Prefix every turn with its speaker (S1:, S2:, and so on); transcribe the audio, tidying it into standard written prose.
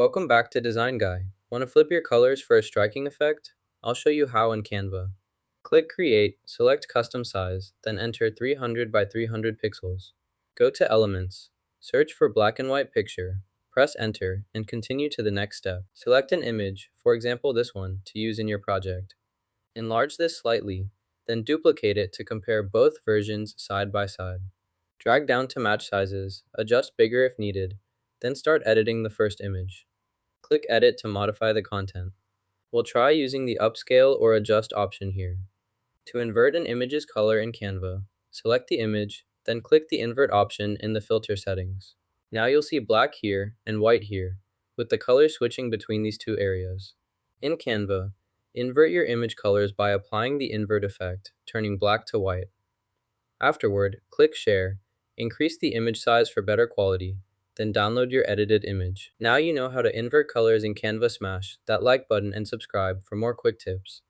S1: Welcome back to Design Guy. Want to flip your colors for a striking effect? I'll show you how in Canva. Click Create, select Custom Size, then enter 300 by 300 pixels. Go to Elements, search for Black and White Picture, press Enter, and continue to the next step. Select an image, for example this one, to use in your project. Enlarge this slightly, then duplicate it to compare both versions side by side. Drag down to match sizes, adjust bigger if needed, then start editing the first image. Click Edit to modify the content. We'll try using the Upscale or Adjust option here. To invert an image's color in Canva, select the image, then click the Invert option in the filter settings. Now you'll see black here and white here, with the color switching between these two areas. In Canva, invert your image colors by applying the invert effect, turning black to white. Afterward, click Share, increase the image size for better quality, then download your edited image. Now you know how to invert colors in Canva. Smash that like button and subscribe for more quick tips.